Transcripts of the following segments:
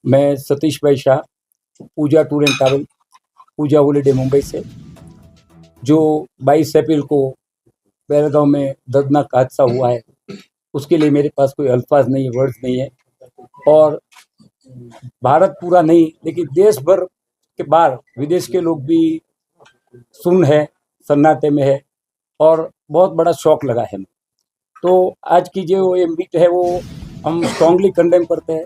मैं सतीश भाई Shah, Pooja tour and travel, Pooja holiday Mumbai से। जो 22 अप्रैल को पहलगांव में दर्दनाक हादसा हुआ है, उसके लिए मेरे पास कोई अल्फाज नहीं है, वर्ड्स नहीं है। और भारत पूरा नहीं, लेकिन देश भर के बाहर विदेश के लोग भी सुन है, सन्नाटे में है, और बहुत बड़ा शौक लगा है। तो आज की जो ये मीट है वो हम स्ट्रांगली कंडेम करते हैं।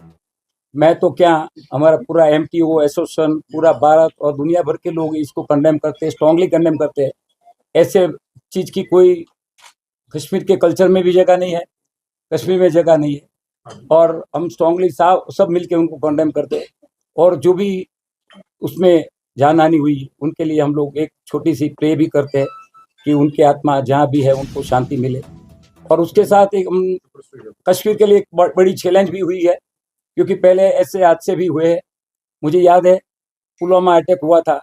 मैं तो क्या, हमारा पूरा एमटीओ एसोसिएशन, पूरा भारत और दुनिया भर के लोग इसको कंडेम करते हैं, स्ट्रांगली कंडेम करते हैं। ऐसे चीज़ की कोई कश्मीर के कल्चर में भी जगह नहीं है, कश्मीर में जगह नहीं है। और हम स्ट्रांगली सब मिलके उनको कंडेम करते हैं। और जो भी उसमें जान हानि हुई, उनके लिए हम लोग एक छोटी सी प्रे भी करते हैं कि उनकी आत्मा जहाँ भी है उनको शांति मिले। और उसके साथ एक कश्मीर के लिए एक बड़ी चैलेंज भी हुई है, क्योंकि पहले ऐसे हादसे भी हुए हैं। मुझे याद है पुलवामा अटैक हुआ था,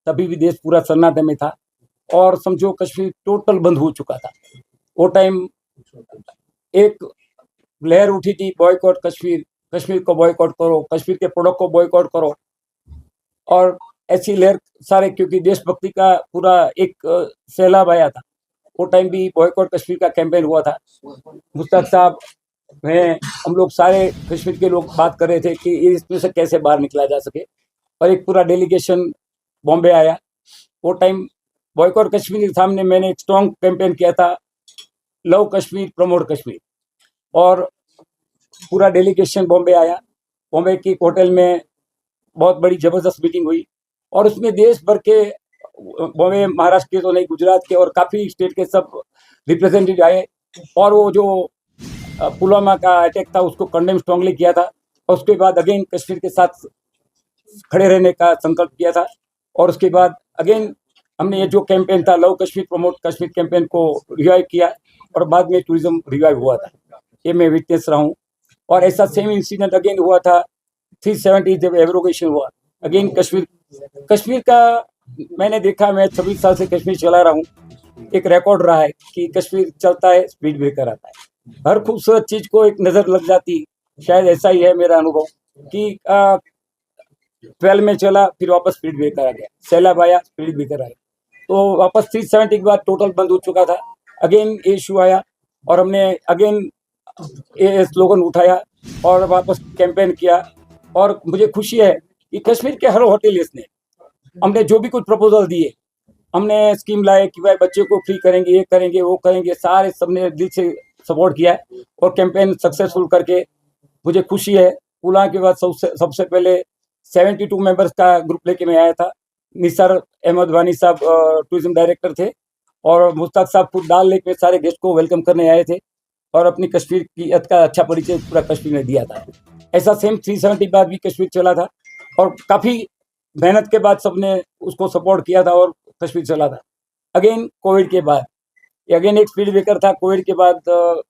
तभी भी देश पूरा सन्नाटे में था और समझो कश्मीर टोटल बंद हो चुका था। वो टाइम एक लहर उठी थी, बॉयकॉट कश्मीर, कश्मीर को बॉयकॉट करो, कश्मीर के प्रोडक्ट को बॉयकॉट करो। और ऐसी लहर सारे, क्योंकि देशभक्ति का पूरा एक सैलाब आया था। वो टाइम भी बॉयकॉट कश्मीर का कैंपेन हुआ था। मुश्ताक साहब में हम लोग सारे कश्मीर के लोग बात कर रहे थे कि इसमें से कैसे बाहर निकला जा सके। और एक पूरा डेलीगेशन बॉम्बे आया। वो टाइम बॉयकॉट कश्मीर के सामने मैंने एक स्ट्रॉन्ग कैंपेन किया था, लव कश्मीर प्रमोट कश्मीर। और पूरा डेलीगेशन बॉम्बे आया। बॉम्बे की होटल में बहुत बड़ी ज़बरदस्त मीटिंग हुई और उसमें देश भर के, बॉम्बे महाराष्ट्र के तो नहीं, गुजरात के और काफ़ी स्टेट के सब रिप्रेजेंटेटिव आए। और वो जो पुलवामा का अटैक था उसको कंडेम स्ट्रांगली किया था। और उसके बाद अगेन कश्मीर के साथ खड़े रहने का संकल्प किया था। और उसके बाद अगेन हमने ये जो कैंपेन था, love Kashmir promote Kashmir campaign को रिवाइव किया और बाद में टूरिज्म रिवाइव हुआ था। ये मैं विटनेस रहा हूँ। और ऐसा सेम इंसिडेंट अगेन हुआ था 370 जब एब्रोगेशन हुआ अगेन कश्मीर का। मैंने देखा, मैं 26 साल से कश्मीर चला रहा हूँ, एक रिकॉर्ड रहा है कि कश्मीर चलता है, स्पीड ब्रेकर आता है। हर खूबसूरत चीज को एक नजर लग जाती। शायद ऐसा ही है मेरा अनुभव कि 12 में चला, फिर वापस स्पीड ब्रेकर आ गया, सैलाब आया, स्पीड ब्रेकर आया, तो वापस 370 के बाद टोटल बंद हो चुका था। अगेन ये इशू आया और हमने अगेन ये स्लोगन उठाया और वापस कैंपेन किया। और मुझे खुशी है कि कश्मीर के हर होटलियर्स ने, हमने जो भी कुछ प्रपोजल दिए, हमने स्कीम लाए कि भाई बच्चे को फ्री करेंगे, ये करेंगे, वो करेंगे, सारे सबने दिल से सपोर्ट किया है और कैंपेन सक्सेसफुल करके मुझे खुशी है। पुलवामा के बाद सबसे पहले 72 मेंबर्स का ग्रुप लेके मैं आया था। निसार अहमद वानी साहब टूरिज्म डायरेक्टर थे और मुश्ताक साहब खुद डाल लेक में सारे गेस्ट को वेलकम करने आए थे और अपनी कश्मीर की का अच्छा परिचय पूरा कश्मीर में दिया था। ऐसा सेम 370 बाद भी कश्मीर चला था और काफ़ी मेहनत के बाद सबने उसको सपोर्ट किया था और कश्मीर चला था। अगेन कोविड के बाद अगेन एक स्पीड ब्रेकर था। कोविड के बाद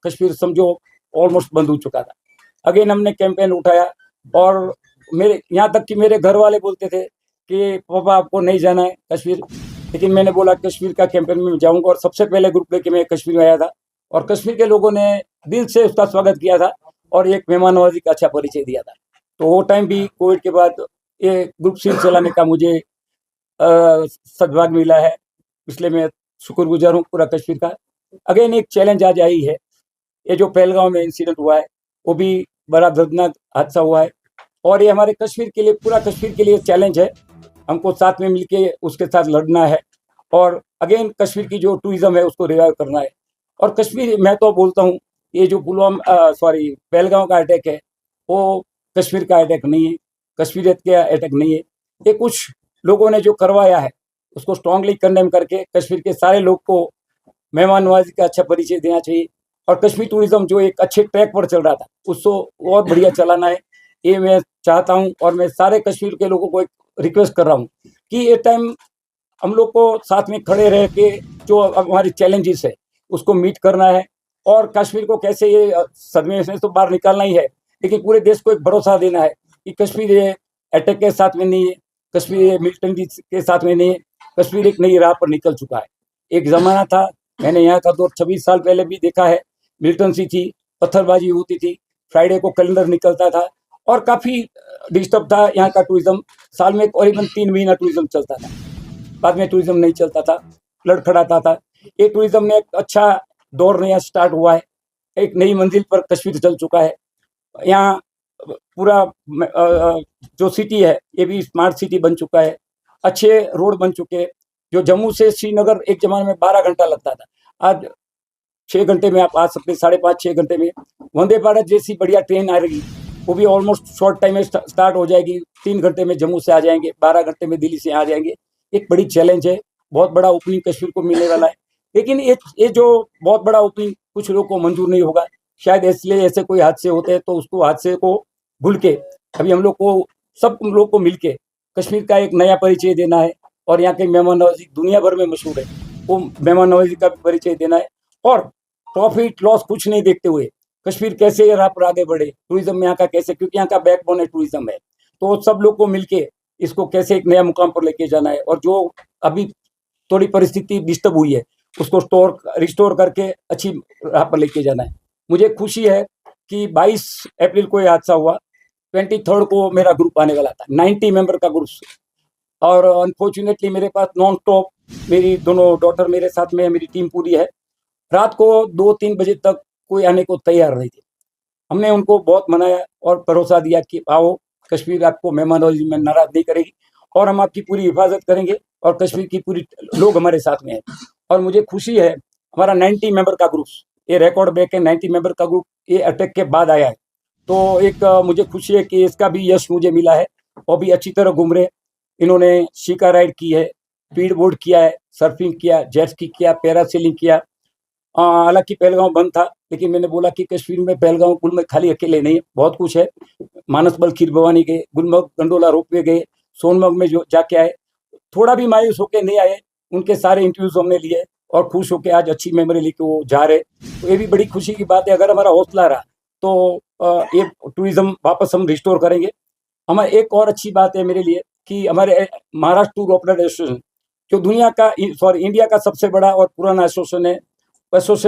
कश्मीर समझो ऑलमोस्ट बंद हो चुका था। अगेन हमने कैंपेन उठाया और मेरे यहाँ तक कि मेरे घर वाले बोलते थे कि पापा आपको नहीं जाना है कश्मीर, लेकिन मैंने बोला कश्मीर का कैंपेन में जाऊंगा। और सबसे पहले ग्रुप लेके मैं कश्मीर में आया था और कश्मीर के लोगों ने दिल से उसका स्वागत किया था और एक मेहमान नवाजी का अच्छा परिचय दिया था। तो वो टाइम भी कोविड के बाद ये ग्रुप सीट चलाने का मुझे सद्भाग्य मिला है, इसलिए मैं शुक्रगुजार हूँ पूरा कश्मीर का। अगेन एक चैलेंज आज आई है, ये जो पहलगांव में इंसिडेंट हुआ है वो भी बड़ा दर्दनाक हादसा हुआ है और ये हमारे कश्मीर के लिए, पूरा कश्मीर के लिए चैलेंज है। हमको साथ में मिलके उसके साथ लड़ना है और अगेन कश्मीर की जो टूरिज्म है उसको रिवाइव करना है। और कश्मीर, मैं तो बोलता हूँ ये जो पहलगांव का अटैक है वो कश्मीर का अटैक नहीं है, कश्मीरियत का अटैक नहीं है। ये कुछ लोगों ने जो करवाया है उसको स्ट्रांगली कंडेम करके कश्मीर के सारे लोग को मेहमान नवाजी का अच्छा परिचय देना चाहिए और कश्मीर टूरिज्म जो एक अच्छे ट्रैक पर चल रहा था उसको और बढ़िया चलाना है, ये मैं चाहता हूँ। और मैं सारे कश्मीर के लोगों को एक रिक्वेस्ट कर रहा हूँ कि ये टाइम हम लोग को साथ में खड़े रह के जो हमारी चैलेंजेस है उसको मीट करना है और कश्मीर को कैसे ये सदमे से तो बाहर निकालना ही है, लेकिन पूरे देश को एक भरोसा देना है कि कश्मीर ये अटैक के साथ में नहीं है, कश्मीर ये मिलिटेंसी के साथ में नहीं है, कश्मीर एक नई राह पर निकल चुका है। एक ज़माना था, मैंने यहाँ का दौर 26 साल पहले भी देखा है, मिलिटेंसी थी, पत्थरबाजी होती थी, फ्राइडे को कैलेंडर निकलता था और काफ़ी डिस्टर्ब था यहाँ का टूरिज़्म। साल में करीबन 3 महीना टूरिज़्म चलता था, बाद में टूरिज़्म नहीं चलता था, लड़खड़ाता था। ये टूरिज़्म में एक अच्छा दौर नया स्टार्ट हुआ है, एक नई मंजिल पर कश्मीर चल चुका है। यहाँ पूरा जो सिटी है ये भी स्मार्ट सिटी बन चुका है, अच्छे रोड बन चुके हैं। जो जम्मू से श्रीनगर एक ज़माने में 12 घंटा लगता था, आज 6 घंटे में आप आ सकते हैं, 5.5-6 घंटे में। वंदे भारत जैसी बढ़िया ट्रेन आ रही, वो भी ऑलमोस्ट शॉर्ट टाइम में स्टार्ट हो जाएगी। 3 घंटे में जम्मू से आ जाएंगे, 12 घंटे में दिल्ली से आ जाएंगे। एक बड़ी चैलेंज है, बहुत बड़ा ओपनिंग कश्मीर को मिलने वाला है। लेकिन ये जो बहुत बड़ा ओपनिंग कुछ लोगों को मंजूर नहीं होगा, शायद इसलिए ऐसे कोई हादसे होते हैं, तो उसको हादसे को भूल के अभी हम लोग को, सब लोग को मिल के कश्मीर का एक नया परिचय देना है। और यहाँ की मेहमान नवाजी दुनिया भर में मशहूर है, वो मेहमान नवाजी का भी परिचय देना है। और प्रॉफिट लॉस कुछ नहीं देखते हुए कश्मीर कैसे राह पर आगे बढ़े, टूरिज्म में यहाँ का कैसे, क्योंकि यहाँ का बैकबोन है टूरिज्म है, तो सब लोग को मिलके इसको कैसे एक नया मुकाम पर लेके जाना है। और जो अभी थोड़ी परिस्थिति डिस्टर्ब हुई है उसको रिस्टोर करके अच्छी राह पर लेके जाना है। मुझे खुशी है कि 22 अप्रैल को ये हादसा हुआ, 23 को मेरा ग्रुप आने वाला था, 90 मेंबर का ग्रुप। और अनफॉर्चुनेटली मेरे पास नॉन स्टॉप मेरी दोनों डॉटर मेरे साथ में है, मेरी टीम पूरी है। रात को 2-3 बजे तक कोई आने को तैयार नहीं थे। हमने उनको बहुत मनाया और भरोसा दिया कि आओ, कश्मीर आपको मेहमान नवाजी में नाराज नहीं करेगी और हम आपकी पूरी हिफाजत करेंगे और कश्मीर की पूरी लोग हमारे साथ में हैं। और मुझे खुशी है हमारा 90 मेंबर का ग्रुप, ये रिकॉर्ड ब्रेक है, 90 मेंबर का ग्रुप ये अटैक के बाद आया है। तो एक मुझे खुशी है कि इसका भी यश मुझे मिला है और भी अच्छी तरह घूम रहे। इन्होंने शिका राइड की है, स्पीड बोट किया है, सर्फिंग किया, जेट स्की किया, पैरासेलिंग किया। हालांकि पहलगांव बंद था, लेकिन मैंने बोला कि कश्मीर में पहलगांव कुल में खाली अकेले नहीं है, बहुत कुछ है। मानसबल खीर भवानी गए, गुलमर्ग गंडोला रोपवे गए, सोनमर्ग में जो जाके आए, थोड़ा भी मायूस होके नहीं आए, उनके सारे इंटरव्यूज हमने लिए और खुश होके आज अच्छी मेमोरी लेके वो जा रहे। तो ये भी बड़ी खुशी की बात है। अगर हमारा हौसला रहा तो ये टूरिज्म वापस हम रिस्टोर करेंगे। हमारे एक और अच्छी बात है मेरे लिए कि हमारे महाराष्ट्र टूर ऑपरेटर एसोसिएशन, जो दुनिया का इंडिया का सबसे बड़ा और पुराना एसोसिएशन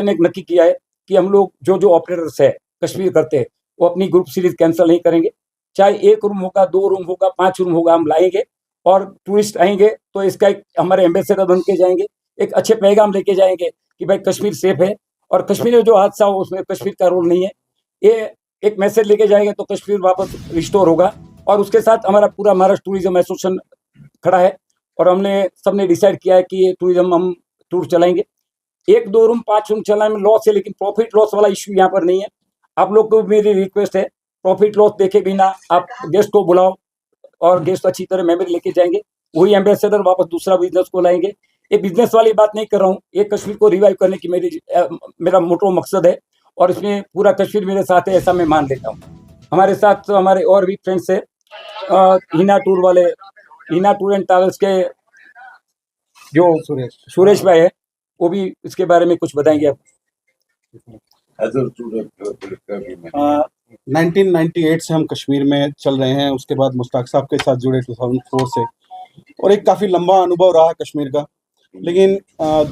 ने नक्की किया है कि हम लोग जो ऑपरेटर्स है कश्मीर करते हैं वो अपनी ग्रुप सीरीज कैंसिल नहीं करेंगे। चाहे 1 रूम होगा, 2 रूम होगा, 5 रूम होगा, हम लाएंगे और टूरिस्ट आएंगे तो इसका एक हमारे एम्बेसडर बन के जाएंगे, एक अच्छे पैगाम लेके जाएंगे कि भाई कश्मीर सेफ है और कश्मीर में जो हादसा हो उसमें कश्मीर का रोल नहीं है। ये एक मैसेज लेके जाएंगे तो कश्मीर वापस रिस्टोर होगा। और उसके साथ हमारा पूरा महाराष्ट्र टूरिज्म एसोसिएशन खड़ा है और हमने सबने डिसाइड किया है कि ये टूरिज्म हम टूर चलाएंगे। 1-2 रूम 5 रूम चलाने में लॉस है, लेकिन प्रॉफिट लॉस वाला इश्यू यहाँ पर नहीं है। आप लोग को मेरी रिक्वेस्ट है, प्रॉफिट लॉस देखे बिना आप गेस्ट को बुलाओ और गेस्ट अच्छी तरह मेमोरी लेके जाएंगे, वही एम्बेसडर वापस दूसरा बिजनेस को लाएंगे। ये बिजनेस वाली बात नहीं कर रहा हूँ, ये कश्मीर को रिवाइव करने की मेरा मोटो मकसद है और इसमें पूरा कश्मीर मेरे साथ है, ऐसा मैं मान लेता हूँ। हमारे साथ हमारे और भी फ्रेंड्स है, हिना टूर वाले, हिना टूर एंड ट्रैवल्स के जो सुरेश भाई है, वो भी इसके बारे में कुछ बताएंगे आप। 1998 से हम कश्मीर में चल रहे हैं, उसके बाद मुश्ताक साहब के साथ जुड़े 2004 से, और एक काफ़ी लंबा अनुभव रहा कश्मीर का। लेकिन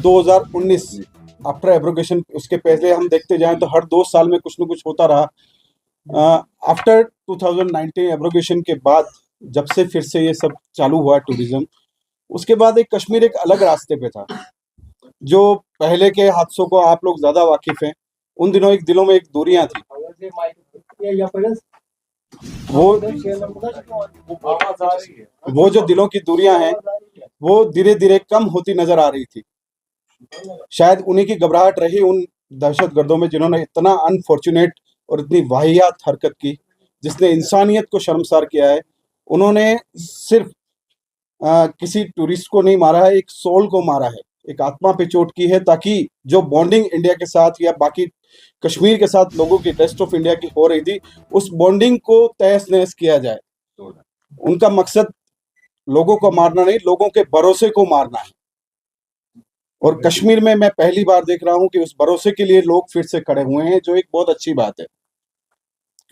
2019 आफ्टर एब्रोगेशन, उसके पहले हम देखते जाएं तो हर 2 साल में कुछ न कुछ होता रहा। आफ्टर 2019 एब्रोगेशन के बाद जब से फिर से ये सब चालू हुआ टूरिज्म, उसके बाद एक कश्मीर एक अलग रास्ते पे था। जो पहले के हादसों को आप लोग ज़्यादा वाकिफ हैं, उन दिनों एक दिलों में एक दूरियां थी, वो जो दिलों की दूरियां हैं वो धीरे धीरे कम होती नजर आ रही थी। शायद उन्हीं की घबराहट रही उन दहशतगर्दों में जिन्होंने इतना अनफॉर्चुनेट और इतनी वाहियात हरकत की, जिसने इंसानियत को शर्मसार किया है। उन्होंने सिर्फ किसी टूरिस्ट को नहीं मारा है, एक सोल को मारा है, एक आत्मा पे चोट की है, ताकि जो बॉन्डिंग इंडिया के साथ या बाकी कश्मीर के साथ लोगों की, रेस्ट ऑफ इंडिया की हो रही थी, उस बॉन्डिंग को तहस नहस किया जाए। उनका मकसद लोगों को मारना नहीं, लोगों के भरोसे को मारना है। और कश्मीर में मैं पहली बार देख रहा हूं कि उस भरोसे के लिए लोग फिर से खड़े हुए हैं, जो एक बहुत अच्छी बात है,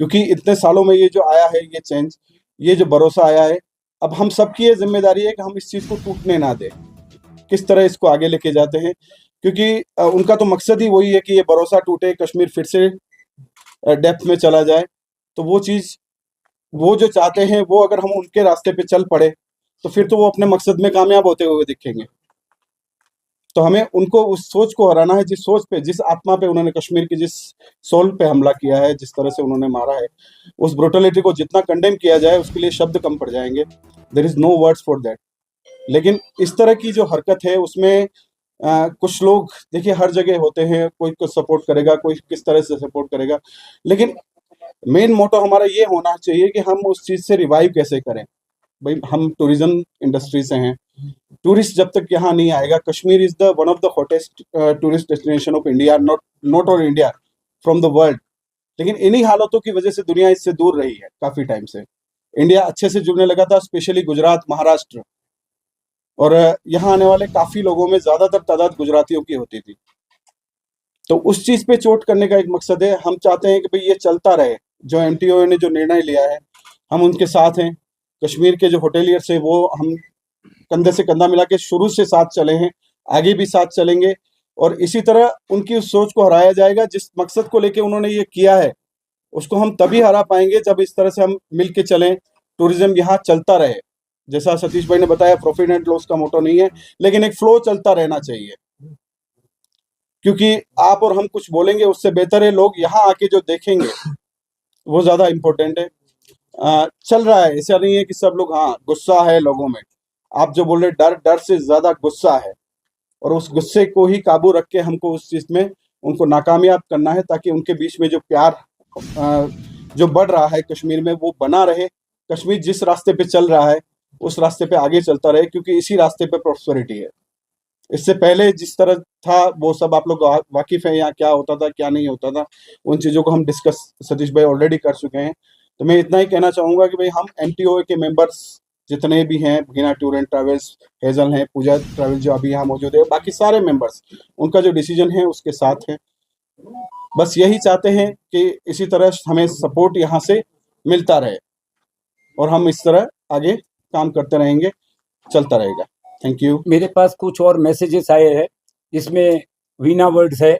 क्योंकि इतने सालों में ये जो आया है, ये चेंज, ये जो भरोसा आया है, अब हम सबकी ये जिम्मेदारी है कि हम इस चीज़ को टूटने ना दें। किस तरह इसको आगे लेके जाते हैं, क्योंकि उनका तो मकसद ही वही है कि ये भरोसा टूटे, कश्मीर फिर से डेप्थ में चला जाए, तो वो चीज़ वो जो चाहते हैं वो अगर हम उनके रास्ते पे चल पड़े तो फिर तो वो अपने मकसद में कामयाब होते हुए दिखेंगे। तो हमें उनको उस सोच को हराना है, जिस सोच पे, जिस आत्मा पे उन्होंने कश्मीर की जिस सोल पे हमला किया है, जिस तरह से उन्होंने मारा है, उस ब्रुटलिटी को जितना कंडेम किया जाए उसके लिए शब्द कम पड़ जाएंगे। There is no words for that. लेकिन इस तरह की जो हरकत है उसमें कुछ लोग देखिए हर जगह होते हैं, कोई कुछ सपोर्ट करेगा, कोई किस तरह से सपोर्ट करेगा, लेकिन मेन मोटो हमारा ये होना चाहिए कि हम उस चीज़ से रिवाइव कैसे करें। भाई हम टूरिज्म इंडस्ट्री से हैं, टूरिस्ट जब तक यहाँ नहीं आएगा, Kashmir is the one of the hottest tourist destination of India, not not on India, from the world. लेकिन इन्हीं हालातों की वजह से दुनिया इससे दूर रही है काफी टाइम से। इंडिया अच्छे से जुड़ने लगा था, स्पेशली गुजरात, महाराष्ट्र, और यहाँ आने वाले काफी लोगों में ज्यादातर तादाद गुजरातियों की होती थी। तो उस चीज पे चोट करने का एक मकसद है। हम चाहते हैं कि भाई ये चलता रहे, जो एमटीओ ने जो निर्णय लिया है हम उनके साथ हैं। कश्मीर के जो होटेलियर्स है वो हम कंधे से कंधा मिला के शुरू से साथ चले हैं, आगे भी साथ चलेंगे, और इसी तरह उनकी उस सोच को हराया जाएगा। जिस मकसद को लेके उन्होंने ये किया है उसको हम तभी हरा पाएंगे जब इस तरह से हम मिल के चलें, टूरिज्म यहाँ चलता रहे। जैसा सतीश भाई ने बताया, प्रॉफिट एंड लॉस का मोटो नहीं है, लेकिन एक फ्लो चलता रहना चाहिए, क्योंकि आप और हम कुछ बोलेंगे उससे बेहतर है लोग यहाँ आके जो देखेंगे वो ज्यादा इम्पोर्टेंट है। चल रहा है, ऐसा नहीं है कि सब लोग, हाँ गुस्सा है लोगों में, आप जो बोल रहे डर, डर से ज्यादा गुस्सा है, और उस गुस्से को ही काबू रख के हमको उस चीज में उनको नाकामयाब करना है, ताकि उनके बीच में जो प्यार जो बढ़ रहा है कश्मीर में वो बना रहे। कश्मीर जिस रास्ते पे चल रहा है उस रास्ते पे आगे चलता रहे, क्योंकि इसी रास्ते पे प्रॉस्पेरिटी है। इससे पहले जिस तरह था वो सब आप लोग वाकिफ हैं, यहाँ क्या होता था क्या नहीं होता था, उन चीज़ों को हम डिस्कस सतीश भाई ऑलरेडी कर चुके हैं। तो मैं इतना ही कहना चाहूँगा कि भाई हम एमटीओ के मेंबर्स जितने भी हैं, भगीना टूर एंड ट्रैवल्स, हेजल हैं, पूजा ट्रैवल जो अभी यहाँ मौजूद है, बाकी सारे मेंबर्स, उनका जो डिसीजन है उसके साथ है। बस यही चाहते हैं कि इसी तरह हमें सपोर्ट यहाँ से मिलता रहे और हम इस तरह आगे काम करते रहेंगे, चलता रहेगा। Thank you. मेरे पास कुछ और मैसेजेस आए हैं, जिसमें वीना वर्ड्स है,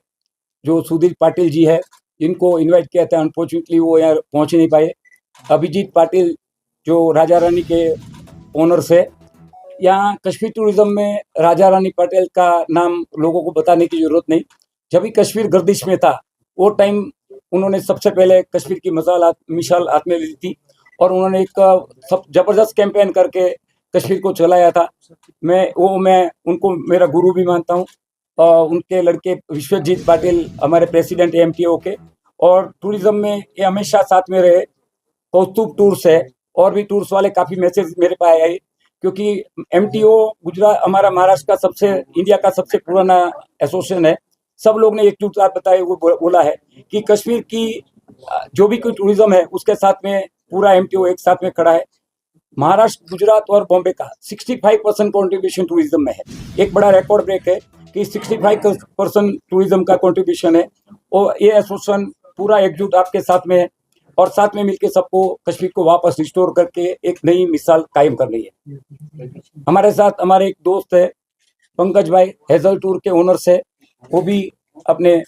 जो सुधीर पाटिल जी है, इनको इनवाइट किया था, अनफॉर्चुनेटली वो यहाँ पहुँच नहीं पाए। अभिजीत पाटिल जो राजा रानी के ओनर्स है, यहाँ कश्मीर टूरिज्म में राजा रानी पटेल का नाम लोगों को बताने की जरूरत नहीं। जब भी कश्मीर गर्दिश में था वो टाइम उन्होंने सबसे पहले कश्मीर की मिसाल हाथ में ली थी, और उन्होंने एक सब जबरदस्त कैंपेन करके कश्मीर को चलाया था। मैं उनको मेरा गुरु भी मानता हूँ। उनके लड़के विश्वजीत पाटिल हमारे प्रेसिडेंट एमटीओ के, और टूरिज्म में ये हमेशा साथ में रहे। कौस्तुभ टूर्स है, और भी टूर्स वाले काफ़ी मैसेज मेरे पास आए, क्योंकि एमटीओ गुजरात हमारा महाराष्ट्र का सबसे, इंडिया का सबसे पुराना एसोसिएशन है। सब लोग ने एकजुटता बताए हुए बोला है कि कश्मीर की जो भी कोई टूरिज्म है उसके साथ में पूरा एमटीओ एक साथ में खड़ा है। महाराष्ट्र, गुजरात और बॉम्बे का 65% कॉन्ट्रीब्यूशन टूरिज्म में है। एक बड़ा रिकॉर्ड ब्रेक है कि 65% टूरिज्म का कॉन्ट्रीब्यूशन है, और ये एसोसिएशन पूरा एकजुट आपके साथ में है, और साथ में मिलकर सबको कश्मीर को वापस रिस्टोर करके एक नई मिसाल कायम करनी है। हमारे साथ हमारे एक दोस्त है पंकज भाई, हेजल टूर के ओनर्स है, वो भी अपने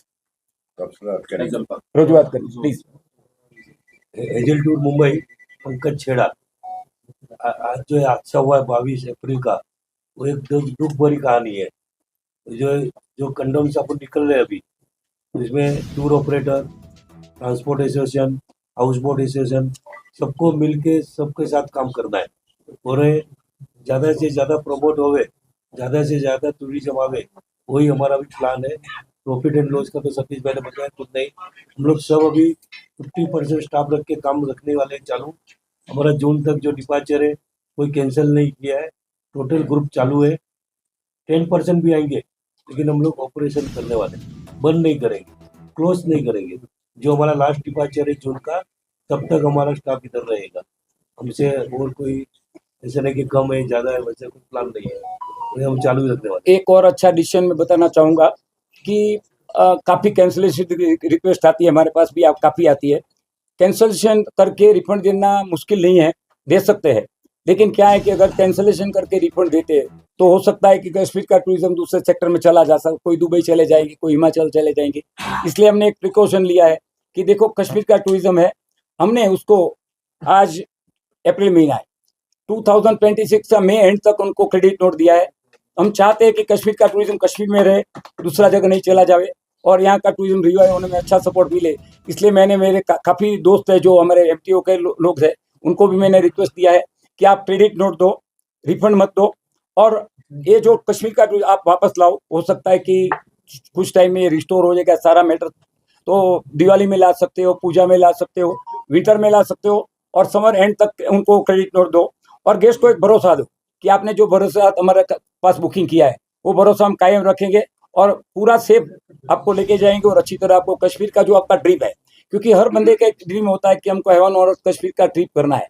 रजुआत करें please. Hazel tour Mumbai, Pankaj छेड़ा। आज जो हादसा हुआ है 22 अप्रैल का, वो एक दुख भरी कहानी है। जो कंडोम से अपन निकल रहे हैं अभी, इसमें tour operator, transport association, house boat association, सबको मिलके सबके साथ काम करना है, और ज़्यादा से ज़्यादा प्रमोट होवे, ज़्यादा से ज़्यादा टूरिज्म आवे, वही हमारा भी प्लान है। प्रॉफिट एंड लॉस का तो सतीश भाई ने बताया कुछ नहीं। हम लोग सब अभी 50% स्टाफ रख के काम रखने वाले चालू। हमारा जून तक जो डिपार्चर है कोई कैंसिल नहीं किया है, टोटल ग्रुप चालू है। 10% भी आएंगे, लेकिन हम लोग ऑपरेशन करने वाले, बंद नहीं करेंगे, क्लोज नहीं करेंगे। जो हमारा लास्ट डिपार्चर है जून का, तब तक हमारा स्टाफ इधर रहेगा। हमसे और कोई ऐसा नहीं कि कम है ज़्यादा है, वैसे कोई प्लान नहीं है, हम चालू ही रखने वाले। एक और अच्छा डिसीजन मैं बताना चाहूँगा कि काफ़ी कैंसिलेशन रिक्वेस्ट आती है, हमारे पास भी काफ़ी आती है। कैंसिलेशन करके रिफंड देना मुश्किल नहीं है, दे सकते हैं, लेकिन क्या है कि अगर कैंसिलेशन करके रिफंड देते तो हो सकता है कि कश्मीर का टूरिज्म दूसरे सेक्टर में चला जा सकता, कोई दुबई चले जाएंगे, कोई हिमाचल चले जाएंगे। इसलिए हमने एक प्रिकॉशन लिया है कि देखो कश्मीर का टूरिज्म है, हमने उसको आज अप्रैल महीना है 2026 का मई एंड तक उनको क्रेडिट नोट दिया है। हम चाहते हैं कि कश्मीर का टूरिज्म कश्मीर में रहे, दूसरा जगह नहीं चला जाए और यहाँ का टूरिज्म रिवाइव होने में अच्छा सपोर्ट मिले। इसलिए मैंने मेरे काफ़ी दोस्त है जो हमारे एमटीओ के लोग हैं, उनको भी मैंने रिक्वेस्ट दिया है कि आप क्रेडिट नोट दो, रिफंड मत दो, और ये जो कश्मीर का टूरिज्म आप वापस लाओ। हो सकता है कि कुछ टाइम में रिस्टोर हो जाएगा सारा मैटर, तो दिवाली में ला सकते हो, पूजा में ला सकते हो, विंटर में ला सकते हो, और समर एंड तक उनको क्रेडिट नोट दो। और गेस्ट को एक भरोसा दो कि आपने जो भरोसा हमारे पास बुकिंग किया है वो भरोसा हम कायम रखेंगे और पूरा सेफ आपको लेके जाएंगे और अच्छी तरह आपको कश्मीर का जो आपका ड्रीम है, क्योंकि हर बंदे का एक ड्रीम होता है कि हमको हेवन और कश्मीर का ट्रिप करना है,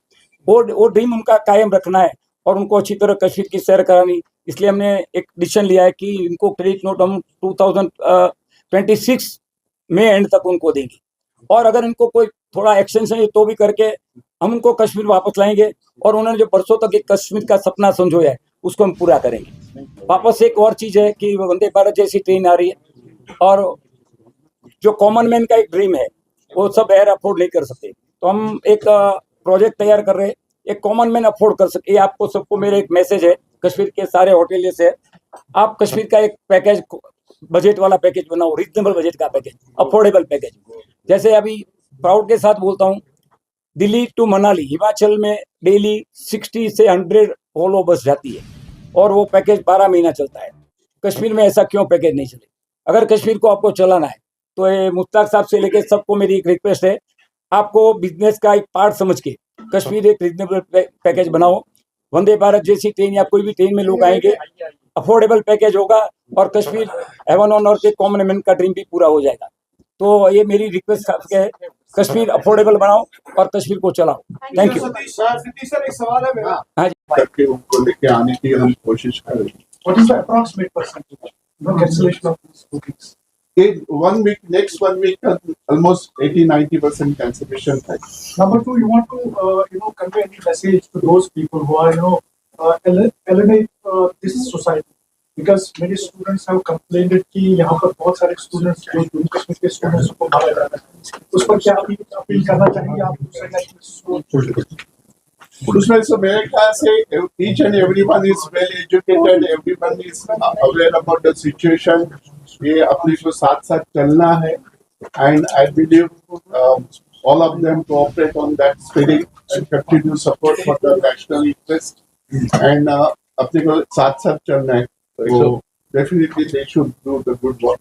वो ड्रीम उनका कायम रखना है और उनको अच्छी तरह कश्मीर की सैर करानी। इसलिए हमने एक डिसीजन लिया है कि इनको क्रेडिट नोट हम 2026 में एंड तक उनको देंगे, और अगर इनको कोई थोड़ा एक्सटेंशन है तो भी करके हम उनको कश्मीर वापस लाएंगे और उन्होंने जो बरसों तक एक कश्मीर का सपना समझोया है उसको हम पूरा करेंगे। वापस एक और चीज़ है कि वंदे भारत जैसी ट्रेन आ रही है और जो कॉमन मैन का एक ड्रीम है वो सब एयर अफोर्ड नहीं कर सकते, तो हम एक प्रोजेक्ट तैयार कर रहे हैं, एक कॉमन मैन अफोर्ड कर सके। ये आपको सबको मेरा एक मैसेज है कश्मीर के सारे होटलियर से, आप कश्मीर का एक पैकेज, बजट वाला पैकेज बनाओ, रीजनेबल बजट का पैकेज, अफोर्डेबल पैकेज। जैसे अभी प्राउड के साथ बोलता हूँ, दिल्ली टू मनाली हिमाचल में डेली 60 से 100 वोल्वो बस जाती है और वो पैकेज 12 महीना चलता है। कश्मीर में ऐसा क्यों पैकेज नहीं चले? अगर कश्मीर को आपको चलाना है तो ये मुश्ताक साहब से लेकर सबको मेरी एक रिक्वेस्ट है, आपको बिजनेस का एक पार्ट समझ के कश्मीर एक रीजनेबल पैकेज बनाओ। वंदे भारत जैसी ट्रेन या कोई भी ट्रेन में लोग आएंगे, अफोर्डेबल पैकेज होगा और कश्मीर हेवन ऑन अर्थ के कॉमन मैन का ड्रीम भी पूरा हो जाएगा। तो ये मेरी रिक्वेस्ट आपके है, कश्मीर अफोर्डेबल बनाओ और कश्मीर को चलाओ। Thank you. सतीश सर, एक सवाल है मेरा। हाँ जी, करके उनको लेके आने की हम कोशिश कर रहे हैं। What is the approximate percentage of cancellation of these bookings? Next 1 week, almost 80-90% cancellation है. Number two, you want to convey any message to those people who are alienate this society, because many students have complained कि यहाँ पर बहुत सारे students जो जम्मू कश्मीर के students को मारा जा रहा है, उस पर क्या अपील करना चाहेंगे आप दूसरे नेशनल को? उसमें से मेरे ख्याल से each and everyone is well educated, everyone is aware about the situation. ये अपने को साथ साथ चलना है, and I believe all of them cooperate on that spirit and continue support for the national interest, and अपने को साथ साथ चलना है, so definitely they should do the good work.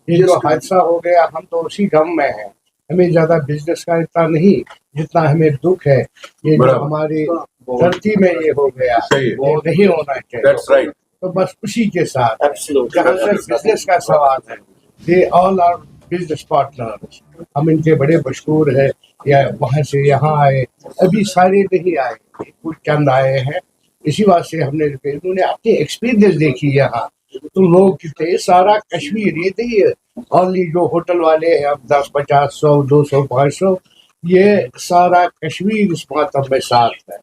ये जो हादसा हो गया, हम तो उसी गम में हैं। हमें ज्यादा बिजनेस का इतना नहीं जितना हमें दुख है, ये जो हमारी धरती में ये हो गया वो नहीं होना चाहिए। That's right. तो बस उसी के साथ जहाँ से बिजनेस का सवाल है, they all are business partners. हम इनके बड़े मशहूर है, या वहाँ से यहाँ आए, अभी सारे नहीं आए, कुछ चंद आए हैं। इसी बात से हमने उन्होंने अपनी एक्सपीरियंस देखी यहाँ, तो लोग कितने सारा कश्मीर ये नहीं है ओनली जो होटल वाले हैं अब 10, 50, 100, 200, 500, ये सारा कश्मीर इस मातम में साथ है।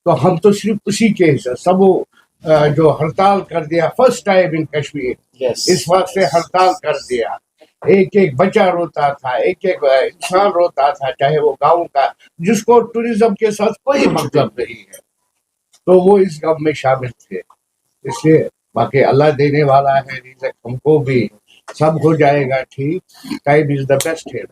तो हम तो सिर्फ उसी के हिस्से सब जो हड़ताल कर दिया फर्स्ट टाइम इन कश्मीर, इस बात से हड़ताल कर दिया। एक एक बच्चा रोता था, एक एक इंसान रोता था, चाहे वो गाँव का जिसको टूरिज्म के साथ कोई मतलब नहीं है, तो वो इस गम में शामिल थे। इसलिए बाकी अल्लाह देने वाला है रिज़्क, हमको भी सब हो जाएगा ठीक। टाइम इज द बेस्ट है।